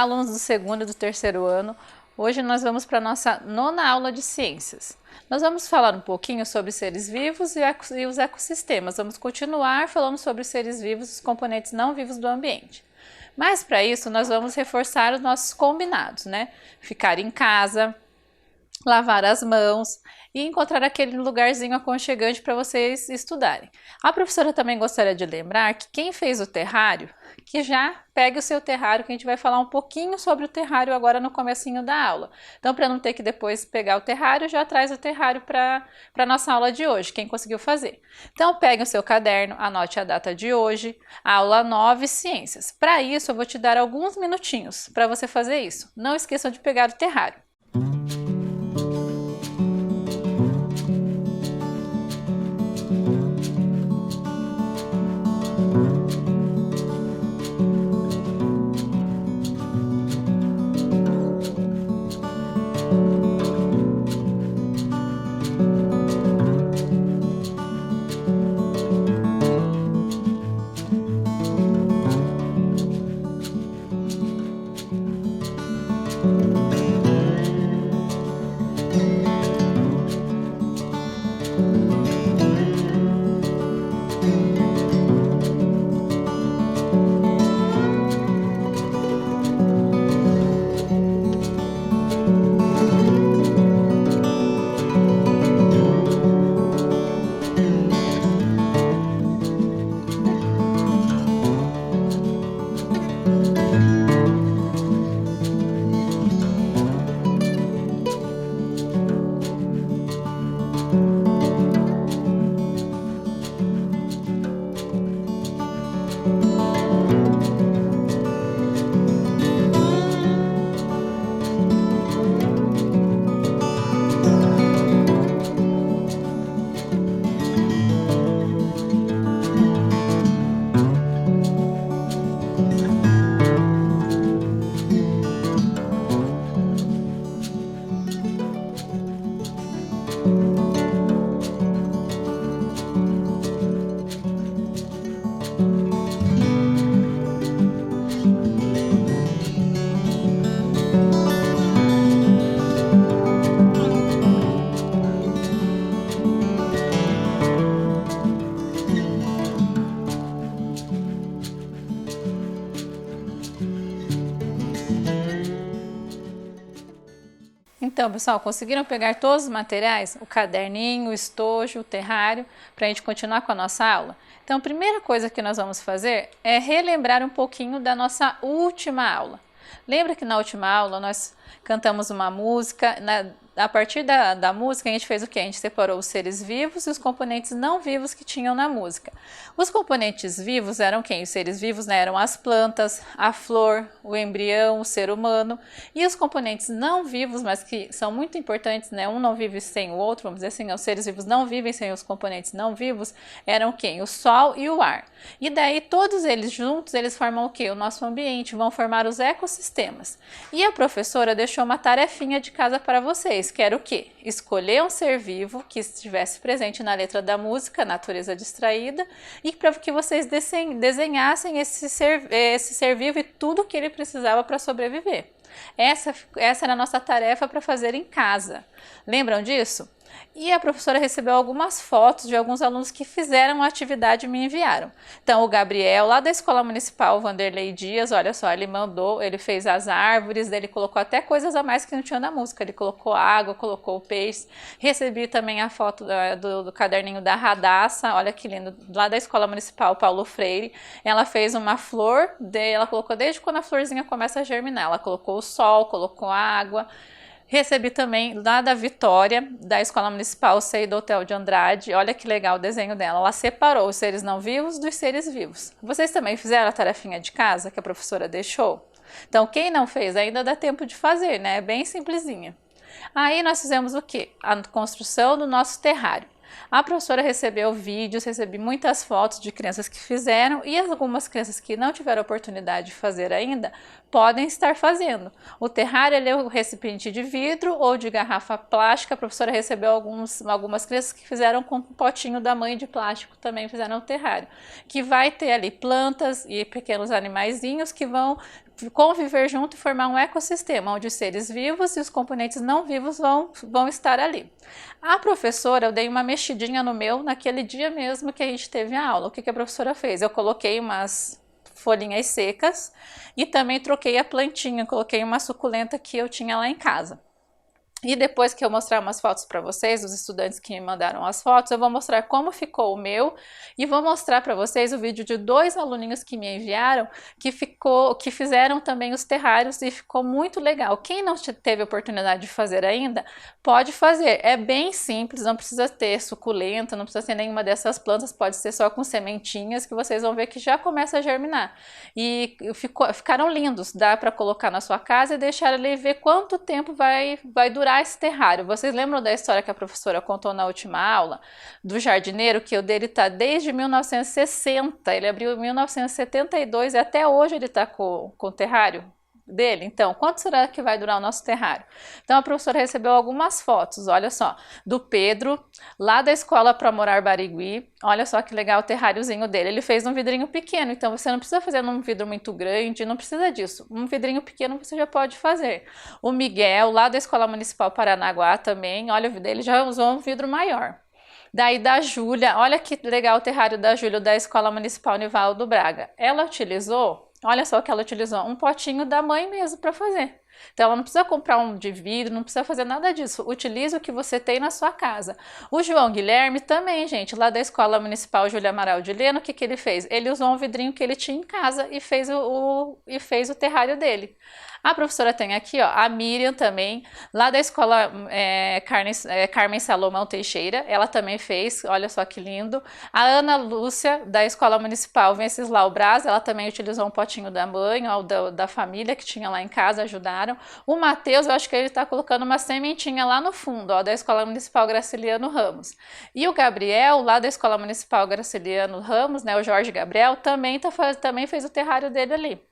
alunos do segundo e do terceiro ano. Hoje nós vamos para a nossa nona aula de ciências. Nós vamos falar um pouquinho sobre seres vivos e os ecossistemas. Vamos continuar falando sobre os seres vivos e os componentes não vivos do ambiente. Mas para isso nós vamos reforçar os nossos combinados, né? Ficar em casa, lavar as mãos e encontrar aquele lugarzinho aconchegante para vocês estudarem. A professora também gostaria de lembrar que quem fez o terrário, que já pegue o seu terrário, que a gente vai falar um pouquinho sobre o terrário agora no comecinho da aula. Então, para não ter que depois pegar o terrário, já traz o terrário para a nossa aula de hoje, quem conseguiu fazer. Então, pegue o seu caderno, anote a data de hoje, aula 9, ciências. Para isso, eu vou te dar alguns minutinhos para você fazer isso. Não esqueçam de pegar o terrário. Então, pessoal, conseguiram pegar todos os materiais? O caderninho, o estojo, o terrário, para a gente continuar com a nossa aula? Então, a primeira coisa que nós vamos fazer é relembrar um pouquinho da nossa última aula. Lembra que na última aula nós cantamos uma música, a partir da música a gente fez o que? A gente separou os seres vivos e os componentes não vivos que tinham na música. Os componentes vivos eram quem? Os seres vivos, né, eram as plantas, a flor, o embrião, o ser humano. E os componentes não vivos, mas que são muito importantes, né, um não vive sem o outro, vamos dizer assim, os seres vivos não vivem sem os componentes não vivos, eram quem? O sol e o ar. E daí todos eles juntos, eles formam o que? O nosso ambiente, vão formar os ecossistemas. E a professora deixou uma tarefinha de casa para vocês, que era o quê? Escolher um ser vivo que estivesse presente na letra da música, Natureza Distraída, e para que vocês desenhassem esse ser vivo e tudo o que ele precisava para sobreviver. Essa era a nossa tarefa para fazer em casa. Lembram disso? E a professora recebeu algumas fotos de alguns alunos que fizeram a atividade e me enviaram. Então, o Gabriel, lá da Escola Municipal Vanderlei Dias, olha só, ele fez as árvores, ele colocou até coisas a mais que não tinha na música. Ele colocou água, colocou peixe. Recebi também a foto do caderninho da Radassa, olha que lindo, lá da Escola Municipal Paulo Freire. Ela fez uma flor, ela colocou desde quando a florzinha começa a germinar. Ela colocou o sol, colocou a água. Recebi também lá da Vitória, da Escola Municipal Sei do Hotel de Andrade. Olha que legal o desenho dela. Ela separou os seres não vivos dos seres vivos. Vocês também fizeram a tarefinha de casa que a professora deixou? Então, quem não fez ainda dá tempo de fazer, né? É bem simplesinha. Aí nós fizemos o quê? A construção do nosso terrário. A professora recebeu vídeos, recebi muitas fotos de crianças que fizeram e algumas crianças que não tiveram oportunidade de fazer ainda podem estar fazendo. O terrário ele é um recipiente de vidro ou de garrafa plástica. A professora recebeu algumas crianças que fizeram com um potinho da mãe de plástico, também fizeram o terrário, que vai ter ali plantas e pequenos animaizinhos que vão conviver junto e formar um ecossistema, onde os seres vivos e os componentes não vivos vão estar ali. A professora, eu dei uma mexidinha no meu naquele dia mesmo que a gente teve a aula. O que a professora fez? Eu coloquei umas folhinhas secas e também troquei a plantinha, coloquei uma suculenta que eu tinha lá em casa. E depois que eu mostrar umas fotos para vocês, os estudantes que me mandaram as fotos, eu vou mostrar como ficou o meu e vou mostrar para vocês o vídeo de 2 aluninhos que me enviaram, que fizeram também os terrários e ficou muito legal. Quem não teve oportunidade de fazer ainda, pode fazer. É bem simples, não precisa ter suculenta, não precisa ter nenhuma dessas plantas, pode ser só com sementinhas que vocês vão ver que já começa a germinar. E ficaram lindos, dá para colocar na sua casa e deixar ali e ver quanto tempo vai durar esse terrário. Vocês lembram da história que a professora contou na última aula do jardineiro, que o dele está desde 1960, ele abriu em 1972 e até hoje ele está com o terrário dele? Então, quanto será que vai durar o nosso terrário? Então, a professora recebeu algumas fotos, olha só, do Pedro, lá da Escola Pro Amor Barigui. Olha só que legal o terráriozinho dele. Ele fez um vidrinho pequeno, então você não precisa fazer num vidro muito grande, não precisa disso. Um vidrinho pequeno você já pode fazer. O Miguel, lá da Escola Municipal Paranaguá também, olha, o dele já usou um vidro maior. Daí da Júlia, olha que legal o terrário da Júlia, da Escola Municipal Nivaldo Braga. Ela utilizou, olha só o que ela utilizou, um potinho da mãe mesmo para fazer. Então ela não precisa comprar um de vidro, não precisa fazer nada disso. Utilize o que você tem na sua casa. O João Guilherme também, gente, lá da Escola Municipal Júlia Amaral de Leno, o que ele fez? Ele usou um vidrinho que ele tinha em casa e fez o terrário dele. A professora tem aqui, ó, a Miriam também, lá da Escola Carmen Salomão Teixeira, ela também fez, olha só que lindo. A Ana Lúcia, da Escola Municipal Venceslau Braz, ela também utilizou um potinho da mãe, ó, da família que tinha lá em casa, ajudaram. O Matheus, eu acho que ele está colocando uma sementinha lá no fundo, ó, da Escola Municipal Graciliano Ramos. E o Gabriel, lá da Escola Municipal Graciliano Ramos, né, o Jorge Gabriel, também fez o terrário dele ali.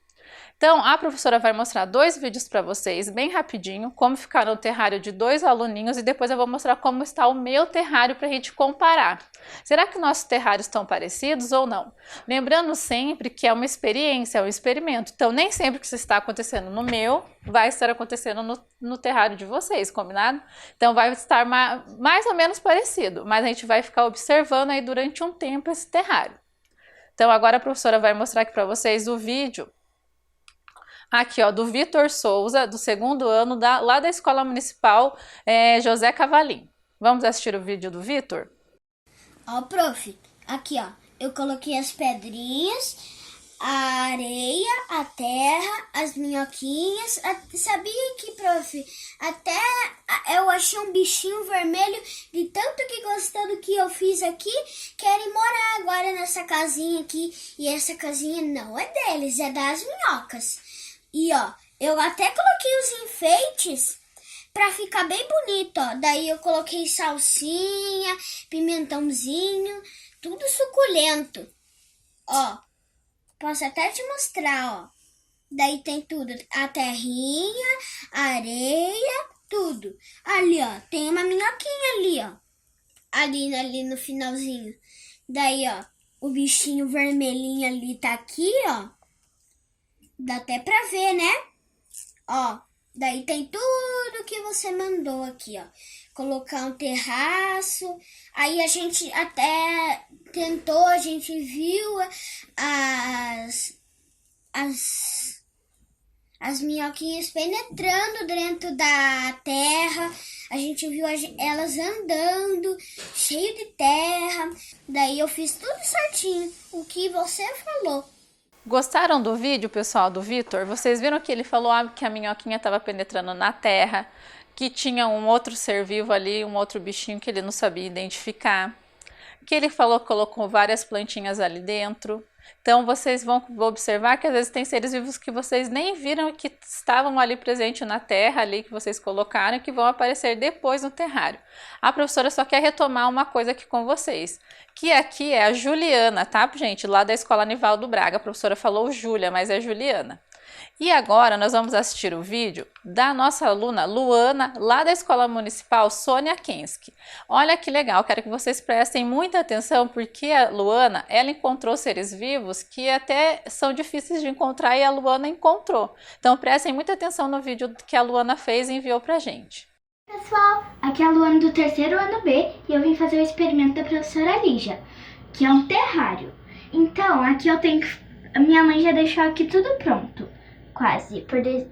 Então, a professora vai mostrar 2 vídeos para vocês, bem rapidinho, como ficaram o terrário de 2 aluninhos e depois eu vou mostrar como está o meu terrário para a gente comparar. Será que nossos terrários estão parecidos ou não? Lembrando sempre que é uma experiência, é um experimento. Então, nem sempre que isso está acontecendo no meu, vai estar acontecendo no terrário de vocês, combinado? Então, vai estar mais ou menos parecido, mas a gente vai ficar observando aí durante um tempo esse terrário. Então, agora a professora vai mostrar aqui para vocês o vídeo aqui, ó, do Vitor Souza, do 2º ano, lá da Escola Municipal José Cavalim. Vamos assistir o vídeo do Vitor? Ó, prof, aqui, ó, eu coloquei as pedrinhas, a areia, a terra, as minhoquinhas. Sabia que, prof, até eu achei um bichinho vermelho de tanto que gostou do que eu fiz aqui, querem morar agora nessa casinha aqui. E essa casinha não é deles, é das minhocas. E ó, eu até coloquei os enfeites pra ficar bem bonito, ó. Daí eu coloquei salsinha, pimentãozinho, tudo suculento. Ó, posso até te mostrar, ó. Daí tem tudo, a terrinha, a areia, tudo. Ali, ó, tem uma minhoquinha ali, ó. Ali no finalzinho. Daí, ó, o bichinho vermelhinho ali tá aqui, ó. Dá até pra ver, né? Ó, daí tem tudo que você mandou aqui, ó. Colocar um terraço. Aí a gente até tentou, a gente viu as minhoquinhas penetrando dentro da terra. A gente viu elas andando, cheio de terra. Daí eu fiz tudo certinho, o que você falou. Gostaram do vídeo, pessoal, do Vitor? Vocês viram que ele falou que a minhoquinha estava penetrando na terra, que tinha um outro ser vivo ali, um outro bichinho que ele não sabia identificar, que ele falou que colocou várias plantinhas ali dentro. Então vocês vão observar que às vezes tem seres vivos que vocês nem viram que estavam ali presentes na terra, ali que vocês colocaram, que vão aparecer depois no terrário. A professora só quer retomar uma coisa aqui com vocês, que aqui é a Juliana, tá, gente? Lá da Escola Nivaldo Braga. A professora falou Júlia, mas é Juliana. E agora nós vamos assistir o vídeo da nossa aluna Luana, lá da Escola Municipal Sônia Kensky. Olha que legal, quero que vocês prestem muita atenção, porque a Luana, ela encontrou seres vivos que até são difíceis de encontrar e a Luana encontrou. Então prestem muita atenção no vídeo que a Luana fez e enviou pra gente. Pessoal, aqui é a Luana do terceiro ano B e eu vim fazer o experimento da professora Lígia, que é um terrário. Então, aqui eu tenho que... A minha mãe já deixou aqui tudo pronto. Quase.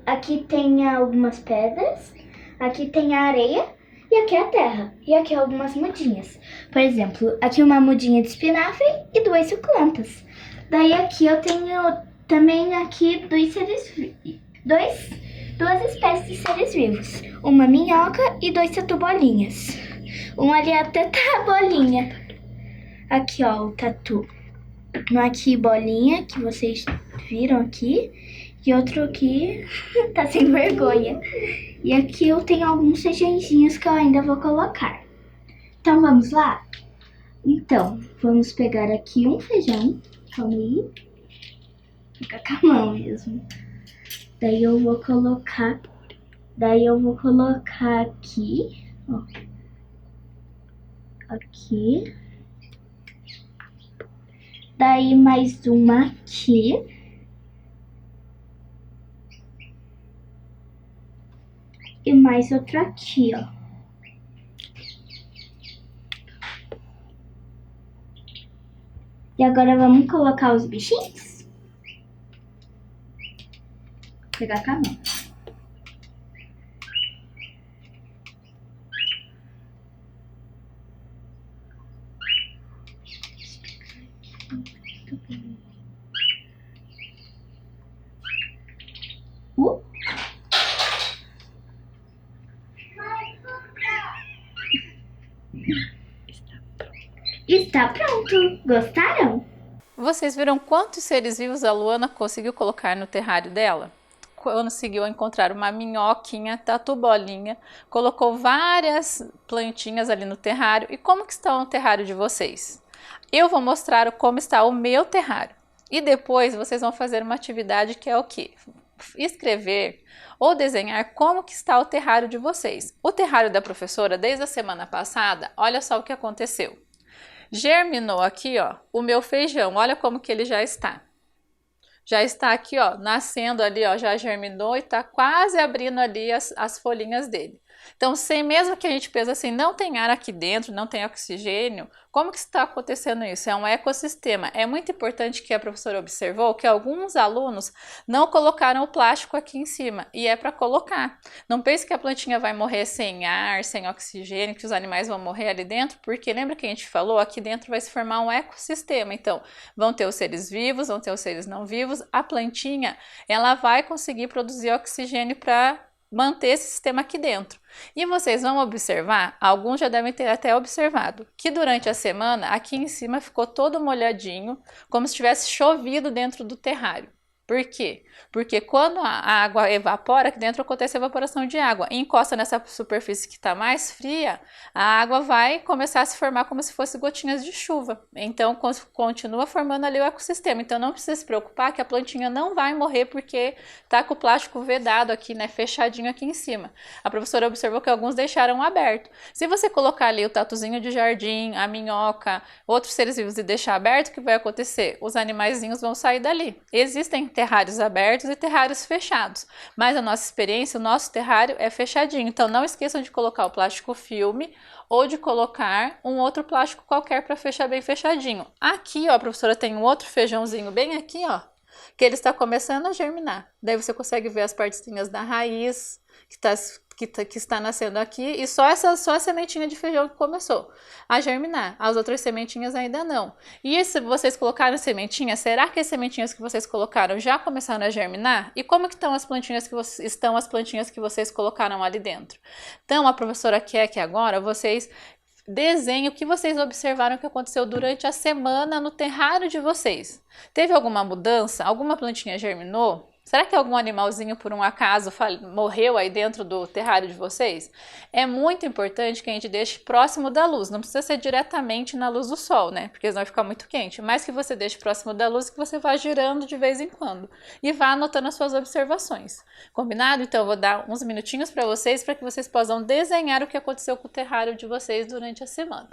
Aqui tem algumas pedras, aqui tem a areia e aqui é a terra. E aqui algumas mudinhas. Por exemplo, aqui uma mudinha de espinafre e 2 suculentas. Daí aqui eu tenho também aqui duas espécies de seres vivos. Uma minhoca e 2 tatu-bolinhas. Um ali é até tá bolinha. Aqui ó, o tatu. Um aqui bolinha, que vocês viram aqui. E outro aqui tá sem vergonha. E aqui eu tenho alguns feijõezinhos que eu ainda vou colocar. Então vamos lá? Então, vamos pegar aqui um feijão. Calma aí. Fica com a mão mesmo. Daí eu vou colocar aqui, ó. Aqui. Daí mais uma aqui. E mais outra aqui, ó. E agora vamos colocar os bichinhos? Vou pegar com a mão. Está pronto! Gostaram? Vocês viram quantos seres vivos a Luana conseguiu colocar no terrário dela? Conseguiu encontrar uma minhoquinha, tatu-bolinha, colocou várias plantinhas ali no terrário. E como que está o terrário de vocês? Eu vou mostrar como está o meu terrário. E depois vocês vão fazer uma atividade que é o quê? Escrever ou desenhar como que está o terrário de vocês. O terrário da professora, desde a semana passada, olha só o que aconteceu. Germinou aqui, ó, o meu feijão. Olha como que ele já está. Já está aqui, ó, nascendo ali, ó, já germinou e tá quase abrindo ali as folhinhas dele. Então, mesmo que a gente pense assim, não tem ar aqui dentro, não tem oxigênio, como que está acontecendo isso? É um ecossistema. É muito importante que a professora observou que alguns alunos não colocaram o plástico aqui em cima, e é para colocar. Não pense que a plantinha vai morrer sem ar, sem oxigênio, que os animais vão morrer ali dentro, porque lembra que a gente falou, aqui dentro vai se formar um ecossistema. Então, vão ter os seres vivos, vão ter os seres não vivos. A plantinha, ela vai conseguir produzir oxigênio para manter esse sistema aqui dentro. E vocês vão observar, alguns já devem ter até observado, que durante a semana aqui em cima ficou todo molhadinho, como se tivesse chovido dentro do terrário. Por quê? Porque quando a água evapora, aqui dentro acontece a evaporação de água, e encosta nessa superfície que está mais fria, a água vai começar a se formar como se fosse gotinhas de chuva. Então continua formando ali o ecossistema. Então não precisa se preocupar que a plantinha não vai morrer porque está com o plástico vedado aqui, né, fechadinho aqui em cima. A professora observou que alguns deixaram aberto. Se você colocar ali o tatuzinho de jardim, a minhoca, outros seres vivos e deixar aberto, o que vai acontecer? Os animaizinhos vão sair dali. Existem terrários abertos e terrários fechados, mas a nossa experiência, o nosso terrário é fechadinho, então não esqueçam de colocar o plástico filme ou de colocar um outro plástico qualquer para fechar bem fechadinho. Aqui, ó, a professora tem um outro feijãozinho bem aqui, ó, que ele está começando a germinar. Daí você consegue ver as partezinhas da raiz que está nascendo aqui, e só a sementinha de feijão que começou a germinar. As outras sementinhas ainda não. E se vocês colocaram sementinhas, será que as sementinhas que vocês colocaram já começaram a germinar? E como que estão as plantinhas que vocês colocaram ali dentro? Então, a professora quer que agora vocês desenhem o que vocês observaram que aconteceu durante a semana no terrário de vocês. Teve alguma mudança? Alguma plantinha germinou? Será que algum animalzinho, por um acaso, morreu aí dentro do terrário de vocês? É muito importante que a gente deixe próximo da luz. Não precisa ser diretamente na luz do sol, né? Porque senão vai ficar muito quente. Mas que você deixe próximo da luz e que você vá girando de vez em quando. E vá anotando as suas observações. Combinado? Então eu vou dar uns minutinhos para que vocês possam desenhar o que aconteceu com o terrário de vocês durante a semana.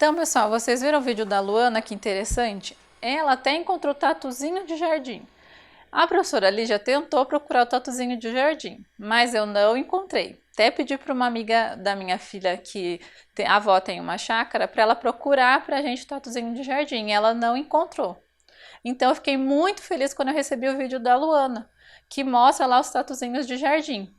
Então, pessoal, vocês viram o vídeo da Luana, que interessante? Ela até encontrou tatuzinho de jardim. A professora Lígia tentou procurar o tatuzinho de jardim, mas eu não encontrei. Até pedi para uma amiga da minha filha, que a avó tem uma chácara, para ela procurar para a gente o tatuzinho de jardim, e ela não encontrou. Então eu fiquei muito feliz quando eu recebi o vídeo da Luana, que mostra lá os tatuzinhos de jardim.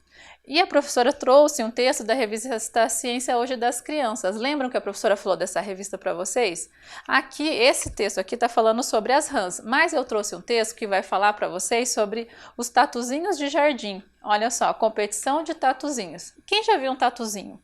E a professora trouxe um texto da revista Ciência Hoje das Crianças. Lembram que a professora falou dessa revista para vocês? Aqui, esse texto aqui está falando sobre as rãs, mas eu trouxe um texto que vai falar para vocês sobre os tatuzinhos de jardim. Olha só, competição de tatuzinhos. Quem já viu um tatuzinho?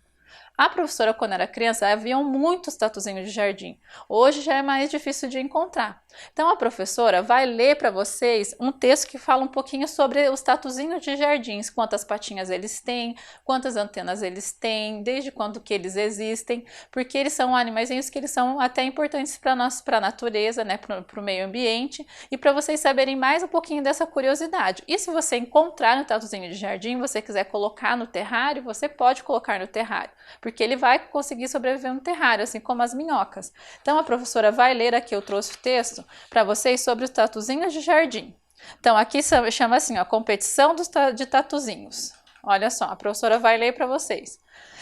A professora, quando era criança, haviam muitos tatuzinhos de jardim. Hoje já é mais difícil de encontrar. Então a professora vai ler para vocês um texto que fala um pouquinho sobre os tatuzinhos de jardins, quantas patinhas eles têm, quantas antenas eles têm, desde quando que eles existem, porque eles são animaizinhos que eles são até importantes para a natureza, né, para o meio ambiente, e para vocês saberem mais um pouquinho dessa curiosidade. E se você encontrar um tatuzinho de jardim, você quiser colocar no terrário, você pode colocar no terrário, porque ele vai conseguir sobreviver no terrário, assim como as minhocas. Então a professora vai ler aqui, eu trouxe o texto para vocês sobre os tatuzinhos de jardim. Então aqui chama assim, ó, competição de tatuzinhos. Olha só, a professora vai ler para vocês.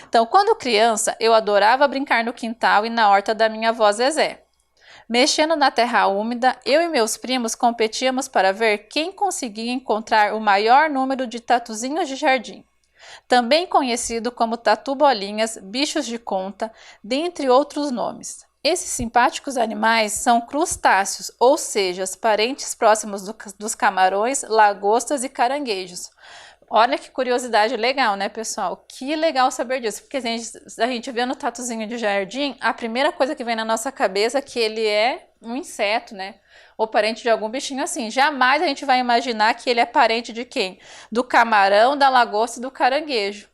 Então, quando criança, eu adorava brincar no quintal e na horta da minha avó Zezé. Mexendo na terra úmida, eu e meus primos competíamos para ver quem conseguia encontrar o maior número de tatuzinhos de jardim. Também conhecido como tatu-bolinhas, bichos de conta, dentre outros nomes. Esses simpáticos animais são crustáceos, ou seja, os parentes próximos dos camarões, lagostas e caranguejos. Olha que curiosidade legal, né, pessoal? Que legal saber disso, porque a gente vê no tatuzinho de jardim, a primeira coisa que vem na nossa cabeça é que ele é um inseto, né? Ou parente de algum bichinho assim. Jamais a gente vai imaginar que ele é parente de quem? Do camarão, da lagosta e do caranguejo.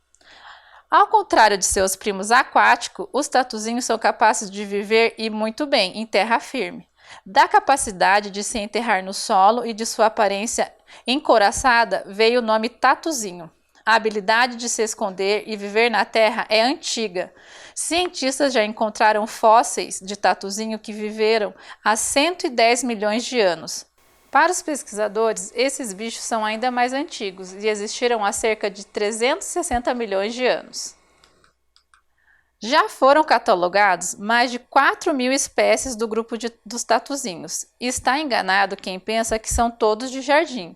Ao contrário de seus primos aquáticos, os tatuzinhos são capazes de viver e muito bem em terra firme. Da capacidade de se enterrar no solo e de sua aparência encouraçada veio o nome tatuzinho. A habilidade de se esconder e viver na terra é antiga. Cientistas já encontraram fósseis de tatuzinho que viveram há 110 milhões de anos. Para os pesquisadores, esses bichos são ainda mais antigos e existiram há cerca de 360 milhões de anos. Já foram catalogados mais de 4.000 espécies do grupo dos tatuzinhos. E está enganado quem pensa que são todos de jardim.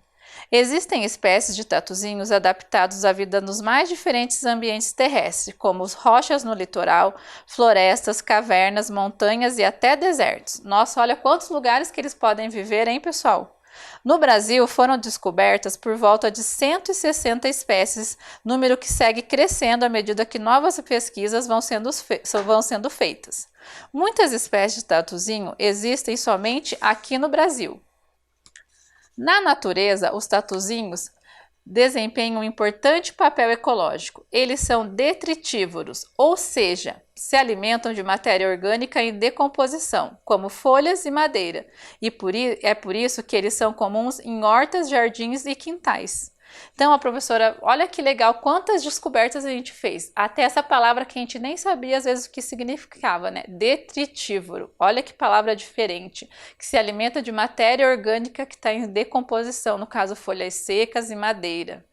Existem espécies de tatuzinhos adaptados à vida nos mais diferentes ambientes terrestres, como rochas no litoral, florestas, cavernas, montanhas e até desertos. Nossa, olha quantos lugares que eles podem viver, hein, pessoal? No Brasil, foram descobertas por volta de 160 espécies, número que segue crescendo à medida que novas pesquisas vão sendo feitas. Muitas espécies de tatuzinho existem somente aqui no Brasil. Na natureza, os tatuzinhos desempenham um importante papel ecológico. Eles são detritívoros, ou seja, se alimentam de matéria orgânica em decomposição, como folhas e madeira, e é por isso que eles são comuns em hortas, jardins e quintais. Então a professora, olha que legal, quantas descobertas a gente fez. Até essa palavra que a gente nem sabia às vezes o que significava, né? Detritívoro. Olha que palavra diferente, que se alimenta de matéria orgânica que está em decomposição, no caso folhas secas e madeira.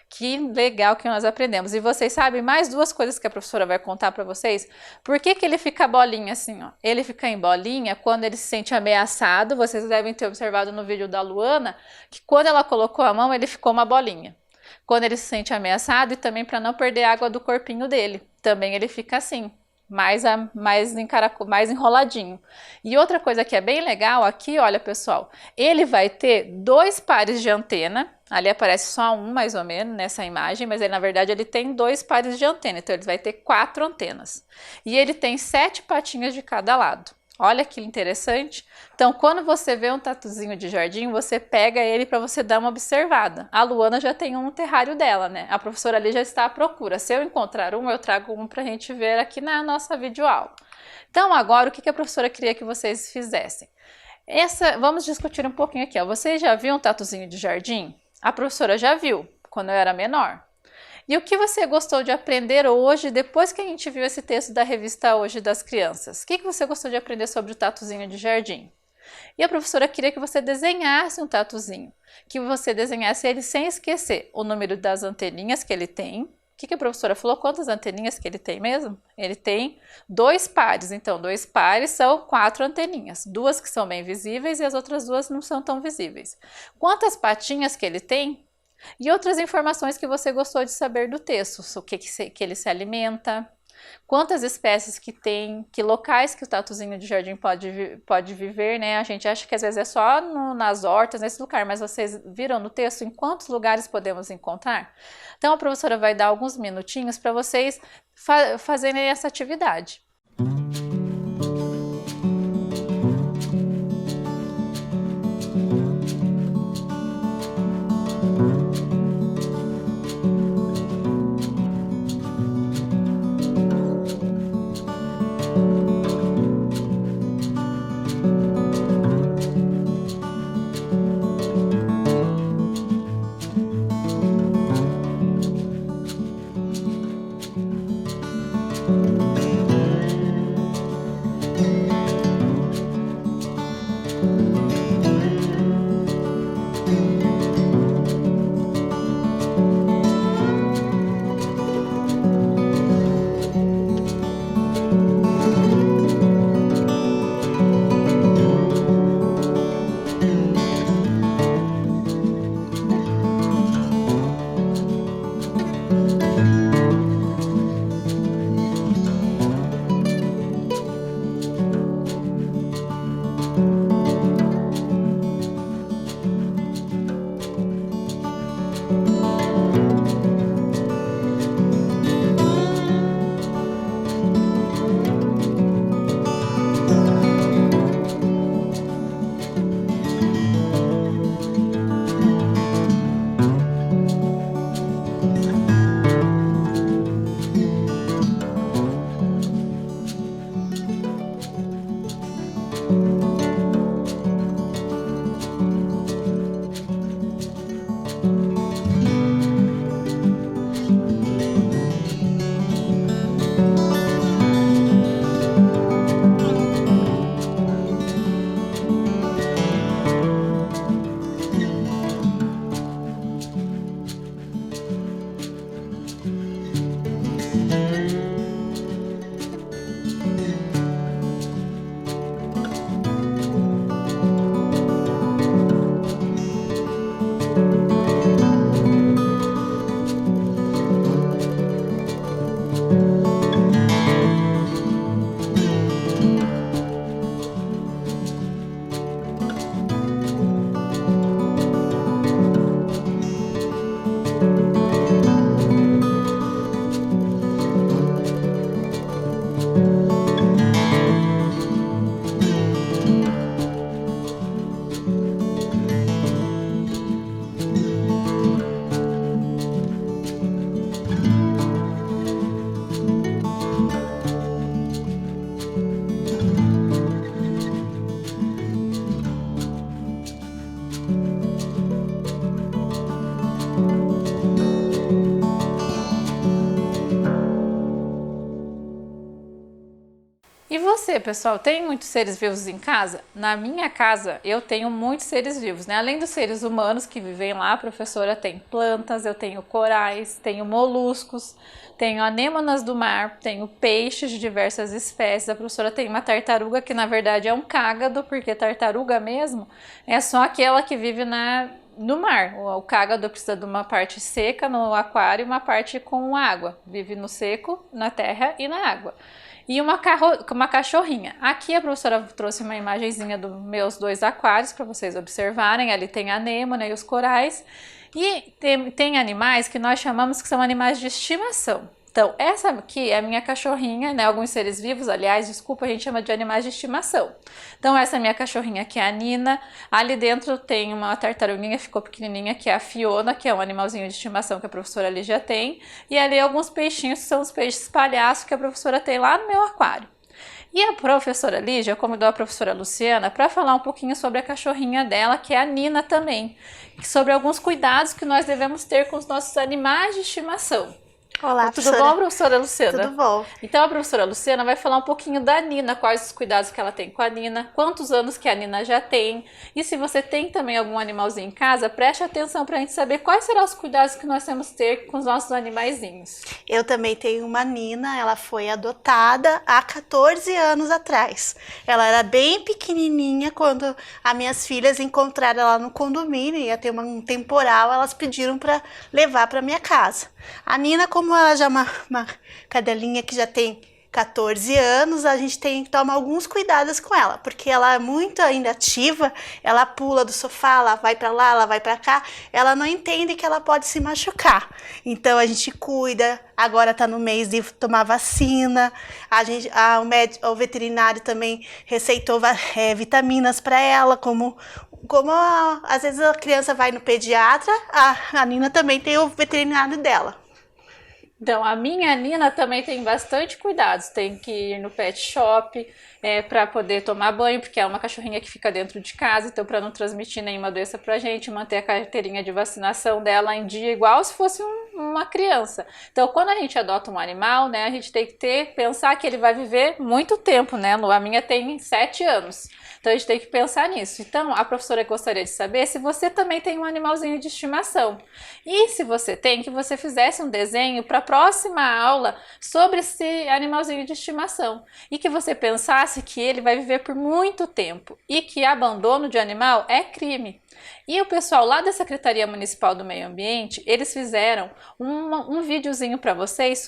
Que legal que nós aprendemos. E vocês sabem mais duas coisas que a professora vai contar para vocês? Por que ele fica bolinha assim, ó? Ele fica em bolinha quando ele se sente ameaçado. Vocês devem ter observado no vídeo da Luana que quando ela colocou a mão, ele ficou uma bolinha. Quando ele se sente ameaçado e também para não perder água do corpinho dele. Também ele fica assim, mais enroladinho. E outra coisa que é bem legal aqui, olha pessoal, ele vai ter 2 pares de antena. Ali aparece só um mais ou menos nessa imagem, mas ele, na verdade ele tem 2 pares de antena, então ele vai ter 4 antenas. E ele tem 7 patinhas de cada lado. Olha que interessante. Então, quando você vê um tatuzinho de jardim, você pega ele para você dar uma observada. A Luana já tem um no terrário dela, né? A professora ali já está à procura. Se eu encontrar um, eu trago um para a gente ver aqui na nossa videoaula. Então, agora, o que a professora queria que vocês fizessem? Vamos discutir um pouquinho aqui, ó. Vocês já viram um tatuzinho de jardim? A professora já viu, quando eu era menor. E o que você gostou de aprender hoje, depois que a gente viu esse texto da revista Hoje das Crianças? O que você gostou de aprender sobre o tatuzinho de jardim? E a professora queria que você desenhasse um tatuzinho, que você desenhasse ele sem esquecer o número das anteninhas que ele tem. O que a professora falou? Quantas anteninhas que ele tem mesmo? Ele tem 2 pares, então 2 pares são 4 anteninhas, 2 que são bem visíveis e as outras 2 não são tão visíveis. Quantas patinhas que ele tem? E outras informações que você gostou de saber do texto, o que ele se alimenta, quantas espécies que tem, que locais que o tatuzinho de jardim pode viver, né? A gente acha que às vezes é só nas hortas, nesse lugar, mas vocês viram no texto em quantos lugares podemos encontrar? Então a professora vai dar alguns minutinhos para vocês fazerem essa atividade. E você, pessoal, tem muitos seres vivos em casa? Na minha casa, eu tenho muitos seres vivos, né? Além dos seres humanos que vivem lá, a professora tem plantas, eu tenho corais, tenho moluscos, tenho anêmonas do mar, tenho peixes de diversas espécies. A professora tem uma tartaruga que, na verdade, é um cágado, porque tartaruga mesmo é só aquela que vive no mar. O cágado precisa de uma parte seca no aquário e uma parte com água. Vive no seco, na terra e na água. E uma cachorrinha. Aqui a professora trouxe uma imagenzinha dos meus 2 aquários para vocês observarem. Ali tem a anêmona e os corais. E tem animais que nós chamamos que são animais de estimação. Então, essa aqui é a minha cachorrinha, né? Alguns seres vivos, aliás, desculpa, a gente chama de animais de estimação. Então, essa é a minha cachorrinha aqui é a Nina. Ali dentro tem uma tartaruguinha, ficou pequenininha, que é a Fiona, que é um animalzinho de estimação que a professora ali já tem. E ali alguns peixinhos, que são os peixes palhaços que a professora tem lá no meu aquário. E a professora Lígia convidou a professora Luciana para falar um pouquinho sobre a cachorrinha dela, que é a Nina também, sobre alguns cuidados que nós devemos ter com os nossos animais de estimação. Olá, Tudo bom, professora Luciana? Tudo bom. Então a professora Luciana vai falar um pouquinho da Nina, quais os cuidados que ela tem com a Nina, quantos anos que a Nina já tem, e se você tem também algum animalzinho em casa, preste atenção para a gente saber quais serão os cuidados que nós temos que ter com os nossos animaizinhos. Eu também tenho uma Nina, ela foi adotada há 14 anos atrás. Ela era bem pequenininha quando as minhas filhas encontraram ela no condomínio, ia ter um temporal, elas pediram para levar para minha casa. A Nina, como ela já é uma cadelinha que já tem 14 anos, a gente tem que tomar alguns cuidados com ela, porque ela é muito ainda ativa, ela pula do sofá, ela vai para lá, ela vai para cá, ela não entende que ela pode se machucar. Então a gente cuida, agora está no mês de tomar vacina, o veterinário também receitou vitaminas para ela, como às vezes a criança vai no pediatra, a Nina também tem o veterinário dela. Então, a minha Nina também tem bastante cuidados, tem que ir no pet shop para poder tomar banho, porque é uma cachorrinha que fica dentro de casa, então para não transmitir nenhuma doença pra gente, manter a carteirinha de vacinação dela em dia, igual se fosse uma criança. Então, quando a gente adota um animal, né, a gente tem que pensar que ele vai viver muito tempo, né? A minha tem 7 anos. Então a gente tem que pensar nisso. Então a professora gostaria de saber se você também tem um animalzinho de estimação. E se você tem, que você fizesse um desenho para a próxima aula sobre esse animalzinho de estimação. E que você pensasse que ele vai viver por muito tempo. E que abandono de animal é crime. E o pessoal lá da Secretaria Municipal do Meio Ambiente, eles fizeram um videozinho para vocês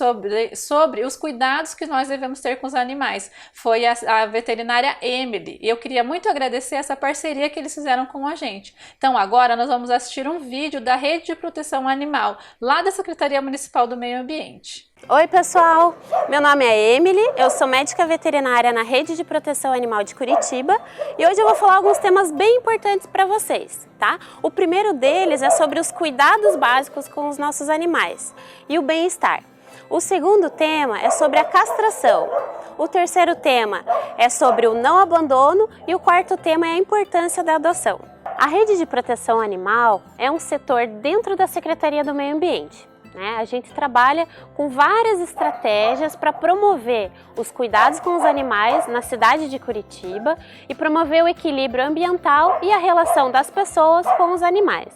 sobre os cuidados que nós devemos ter com os animais. Foi a veterinária Emily. E eu queria muito agradecer essa parceria que eles fizeram com a gente. Então agora nós vamos assistir um vídeo da Rede de Proteção Animal, lá da Secretaria Municipal do Meio Ambiente. Oi pessoal, meu nome é Emily, eu sou médica veterinária na Rede de Proteção Animal de Curitiba e hoje eu vou falar alguns temas bem importantes para vocês, tá? O primeiro deles é sobre os cuidados básicos com os nossos animais e o bem-estar. O segundo tema é sobre a castração. O terceiro tema é sobre o não abandono e o quarto tema é a importância da adoção. A Rede de Proteção Animal é um setor dentro da Secretaria do Meio Ambiente. A gente trabalha com várias estratégias para promover os cuidados com os animais na cidade de Curitiba e promover o equilíbrio ambiental e a relação das pessoas com os animais.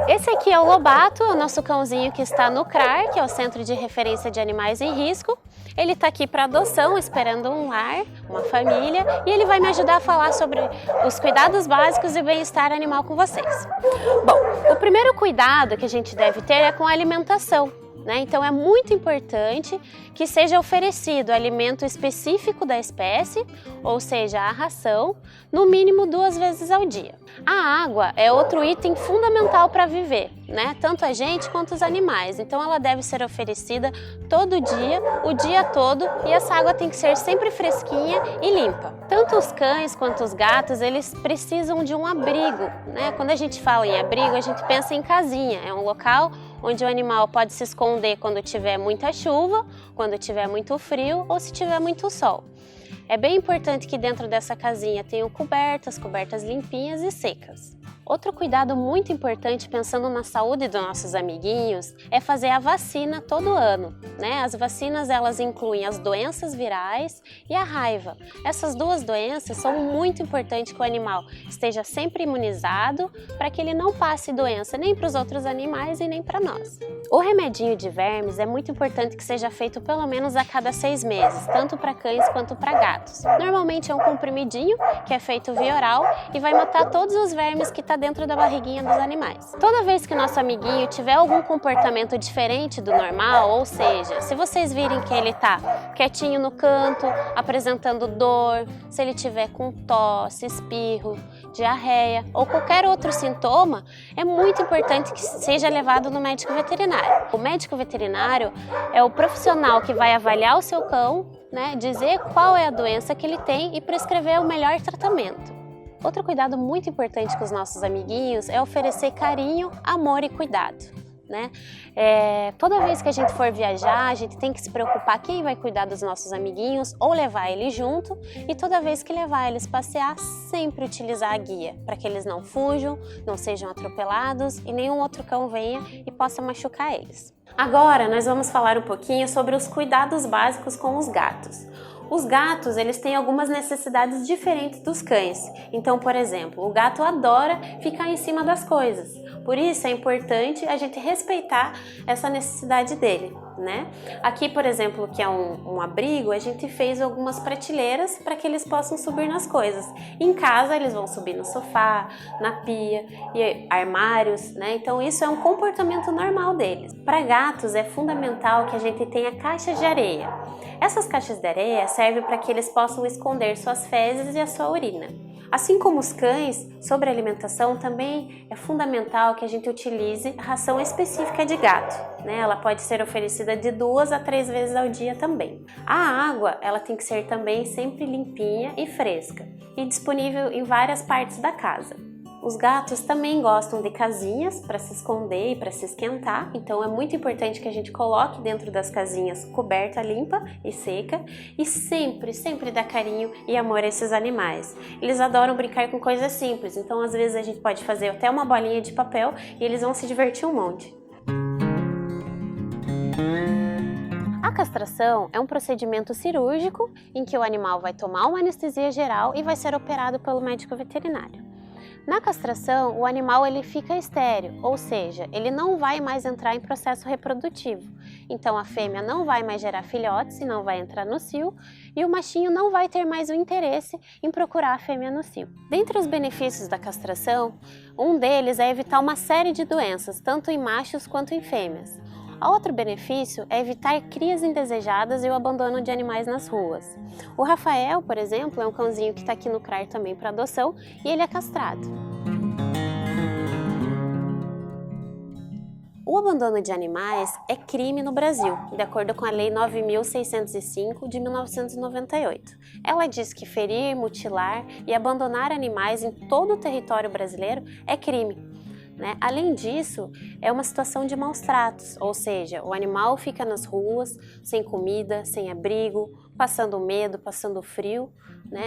Esse aqui é o Lobato, é o nosso cãozinho que está no CRAR, que é o Centro de Referência de Animais em Risco. Ele está aqui para adoção, esperando um lar, uma família, e ele vai me ajudar a falar sobre os cuidados básicos e bem-estar animal com vocês. Bom, o primeiro cuidado que a gente deve ter é com a alimentação. Então é muito importante que seja oferecido alimento específico da espécie, ou seja, a ração, no mínimo 2 vezes ao dia. A água é outro item fundamental para viver, tanto a gente quanto os animais, então ela deve ser oferecida todo dia, o dia todo, e essa água tem que ser sempre fresquinha e limpa. Tanto os cães quanto os gatos, eles precisam de um abrigo, Quando a gente fala em abrigo, a gente pensa em casinha, é um local onde o animal pode se esconder quando tiver muita chuva, quando tiver muito frio ou se tiver muito sol. É bem importante que dentro dessa casinha tenham cobertas limpinhas e secas. Outro cuidado muito importante, pensando na saúde dos nossos amiguinhos, é fazer a vacina todo ano. As vacinas, elas incluem as doenças virais e a raiva. Essas 2 doenças são muito importantes que o animal esteja sempre imunizado para que ele não passe doença nem para os outros animais e nem para nós. O remedinho de vermes é muito importante que seja feito pelo menos a cada 6 meses, tanto para cães quanto para gatos. Normalmente é um comprimidinho que é feito via oral e vai matar todos os vermes que estão dentro da barriguinha dos animais. Toda vez que nosso amiguinho tiver algum comportamento diferente do normal, ou seja, se vocês virem que ele está quietinho no canto, apresentando dor, se ele tiver com tosse, espirro, diarreia ou qualquer outro sintoma, é muito importante que seja levado no médico veterinário. O médico veterinário é o profissional que vai avaliar o seu cão, dizer qual é a doença que ele tem e prescrever o melhor tratamento. Outro cuidado muito importante com os nossos amiguinhos é oferecer carinho, amor e cuidado. né? Toda vez que a gente for viajar, a gente tem que se preocupar quem vai cuidar dos nossos amiguinhos ou levar eles junto, e toda vez que levar eles passear, sempre utilizar a guia, para que eles não fujam, não sejam atropelados e nenhum outro cão venha e possa machucar eles. Agora nós vamos falar um pouquinho sobre os cuidados básicos com os gatos. Os gatos, eles têm algumas necessidades diferentes dos cães. Então, por exemplo, o gato adora ficar em cima das coisas. Por isso é importante a gente respeitar essa necessidade dele, né? Aqui, por exemplo, que é um abrigo, a gente fez algumas prateleiras para que eles possam subir nas coisas. Em casa, eles vão subir no sofá, na pia, e armários, né? Então, isso é um comportamento normal deles. Para gatos, é fundamental que a gente tenha caixas de areia. Essas caixas de areia servem para que eles possam esconder suas fezes e a sua urina. Assim como os cães, sobre a alimentação também é fundamental que a gente utilize ração específica de gato, né? Ela pode ser oferecida de 2 a 3 vezes ao dia também. A água, ela tem que ser também sempre limpinha e fresca e disponível em várias partes da casa. Os gatos também gostam de casinhas para se esconder e para se esquentar, então é muito importante que a gente coloque dentro das casinhas coberta limpa e seca e sempre dar carinho e amor a esses animais. Eles adoram brincar com coisas simples, então às vezes a gente pode fazer até uma bolinha de papel e eles vão se divertir um monte. A castração é um procedimento cirúrgico em que o animal vai tomar uma anestesia geral e vai ser operado pelo médico veterinário. Na castração, o animal ele fica estéril, ou seja, ele não vai mais entrar em processo reprodutivo. Então a fêmea não vai mais gerar filhotes e não vai entrar no cio, e o machinho não vai ter mais o interesse em procurar a fêmea no cio. Dentre os benefícios da castração, um deles é evitar uma série de doenças, tanto em machos quanto em fêmeas. Outro benefício é evitar crias indesejadas e o abandono de animais nas ruas. O Rafael, por exemplo, é um cãozinho que está aqui no CRAR também para adoção e ele é castrado. O abandono de animais é crime no Brasil, de acordo com a Lei 9.605 de 1998. Ela diz que ferir, mutilar e abandonar animais em todo o território brasileiro é crime. Além disso, é uma situação de maus tratos, ou seja, o animal fica nas ruas, sem comida, sem abrigo, passando medo, passando frio,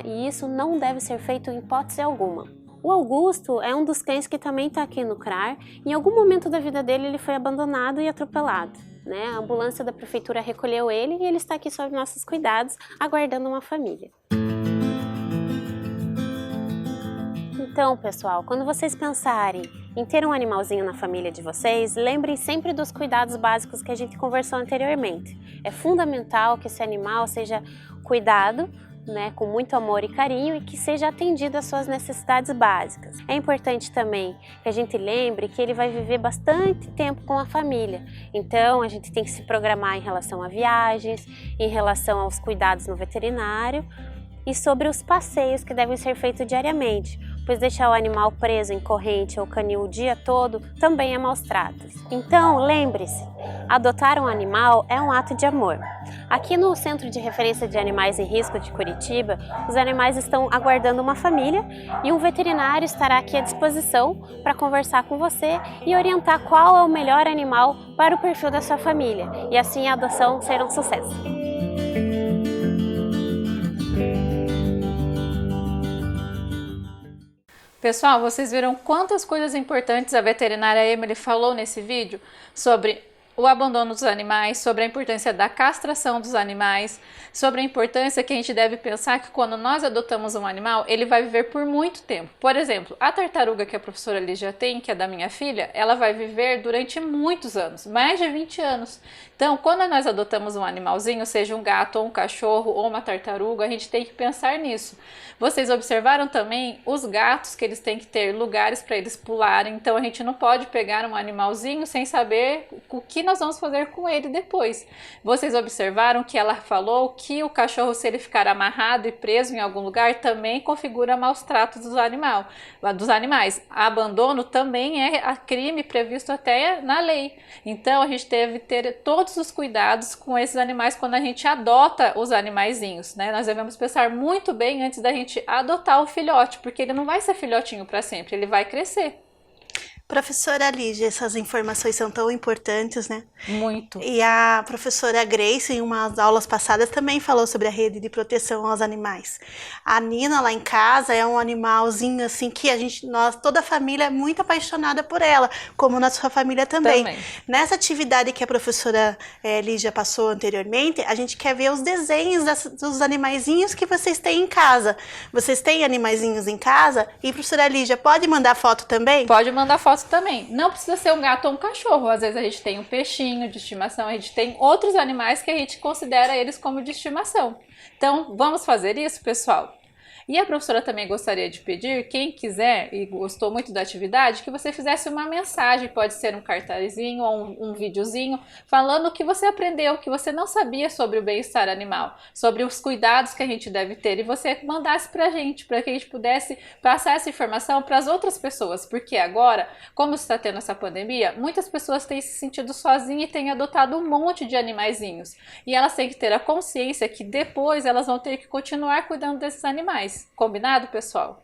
e isso não deve ser feito em hipótese alguma. O Augusto é um dos cães que também está aqui no CRAR. Em algum momento da vida dele ele foi abandonado e atropelado. A ambulância da prefeitura recolheu ele e ele está aqui sob nossos cuidados, aguardando uma família. Então, pessoal, quando vocês pensarem em ter um animalzinho na família de vocês, lembrem sempre dos cuidados básicos que a gente conversou anteriormente. É fundamental que esse animal seja cuidado, com muito amor e carinho, e que seja atendido às suas necessidades básicas. É importante também que a gente lembre que ele vai viver bastante tempo com a família. Então, a gente tem que se programar em relação a viagens, em relação aos cuidados no veterinário e sobre os passeios que devem ser feitos diariamente, pois deixar o animal preso em corrente ou canil o dia todo também é maus tratos. Então, lembre-se, adotar um animal é um ato de amor. Aqui no Centro de Referência de Animais em Risco de Curitiba, os animais estão aguardando uma família e um veterinário estará aqui à disposição para conversar com você e orientar qual é o melhor animal para o perfil da sua família, e assim a adoção será um sucesso. Pessoal, vocês viram quantas coisas importantes a veterinária Emily falou nesse vídeo sobre o abandono dos animais, sobre a importância da castração dos animais, sobre a importância que a gente deve pensar que quando nós adotamos um animal, ele vai viver por muito tempo. Por exemplo, a tartaruga que a professora Lígia tem, que é da minha filha, ela vai viver durante muitos anos, mais de 20 anos. Então, quando nós adotamos um animalzinho, seja um gato ou um cachorro ou uma tartaruga, a gente tem que pensar nisso. Vocês observaram também os gatos, que eles têm que ter lugares para eles pularem, então a gente não pode pegar um animalzinho sem saber o que nós vamos fazer com ele depois. Vocês observaram que ela falou que o cachorro, se ele ficar amarrado e preso em algum lugar, também configura maus tratos dos animais. Abandono também é crime previsto até na lei. Então a gente deve ter todos os cuidados com esses animais quando a gente adota os animaizinhos, Nós devemos pensar muito bem antes da gente adotar o filhote, porque ele não vai ser filhotinho para sempre, ele vai crescer. Professora Lígia, essas informações são tão importantes, né? Muito. E a professora Grace, em umas aulas passadas, também falou sobre a rede de proteção aos animais. A Nina, lá em casa, é um animalzinho assim que toda a família é muito apaixonada por ela, como na sua família também. Nessa atividade que a professora Lígia passou anteriormente, a gente quer ver os desenhos dos animaizinhos que vocês têm em casa. Vocês têm animaizinhos em casa? E professora Lígia, pode mandar foto também? Pode mandar foto também. Não precisa ser um gato ou um cachorro. Às vezes a gente tem um peixinho de estimação, a gente tem outros animais que a gente considera eles como de estimação. Então, vamos fazer isso, pessoal? E a professora também gostaria de pedir, quem quiser e gostou muito da atividade, que você fizesse uma mensagem, pode ser um cartazinho ou um videozinho, falando o que você aprendeu, o que você não sabia sobre o bem-estar animal, sobre os cuidados que a gente deve ter, e você mandasse pra gente, para que a gente pudesse passar essa informação para as outras pessoas, porque agora, como está tendo essa pandemia, muitas pessoas têm se sentido sozinhas e têm adotado um monte de animaizinhos, e elas têm que ter a consciência que depois elas vão ter que continuar cuidando desses animais. Combinado, pessoal?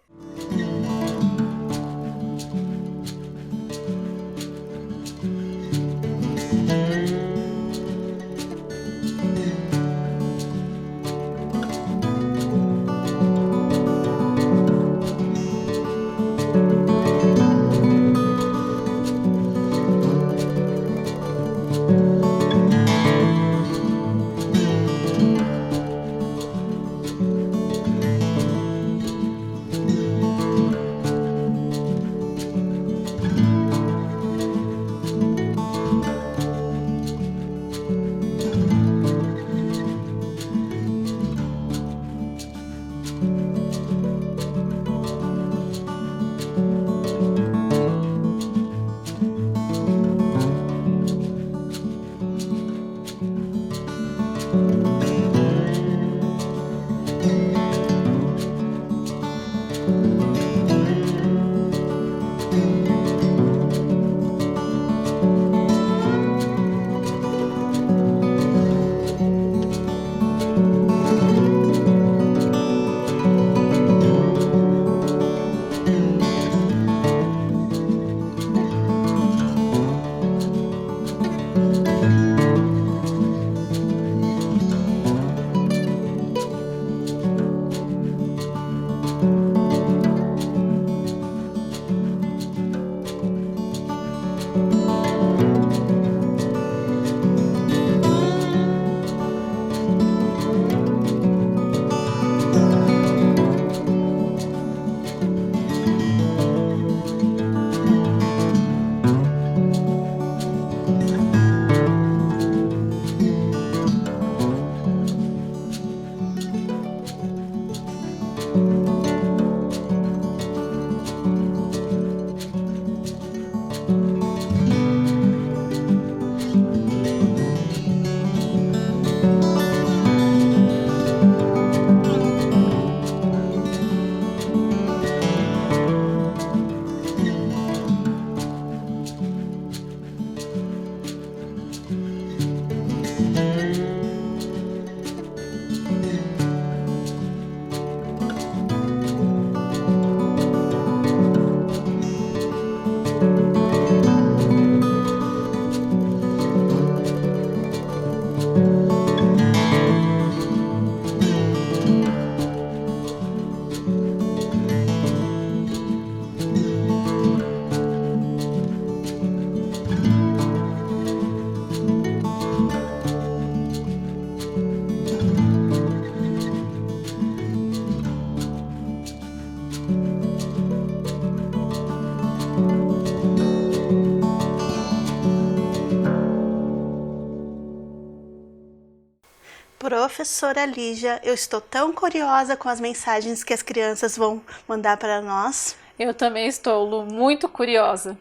Professora Lígia, eu estou tão curiosa com as mensagens que as crianças vão mandar para nós. Eu também estou, Lu, muito curiosa.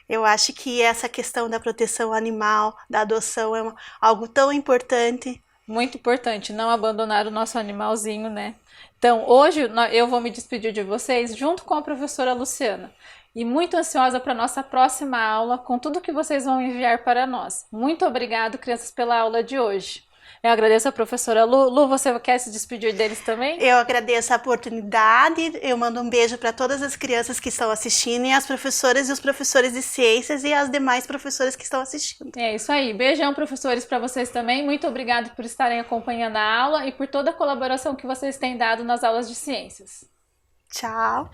Eu acho que essa questão da proteção animal, da adoção, é algo tão importante. Muito importante, não abandonar o nosso animalzinho, né? Então, hoje eu vou me despedir de vocês junto com a professora Luciana. E muito ansiosa para a nossa próxima aula, com tudo que vocês vão enviar para nós. Muito obrigado, crianças, pela aula de hoje. Eu agradeço a professora Lu. Lu, você quer se despedir deles também? Eu agradeço a oportunidade, eu mando um beijo para todas as crianças que estão assistindo e as professoras e os professores de ciências e as demais professoras que estão assistindo. É isso aí. Beijão, professores, para vocês também. Muito obrigado por estarem acompanhando a aula e por toda a colaboração que vocês têm dado nas aulas de ciências. Tchau!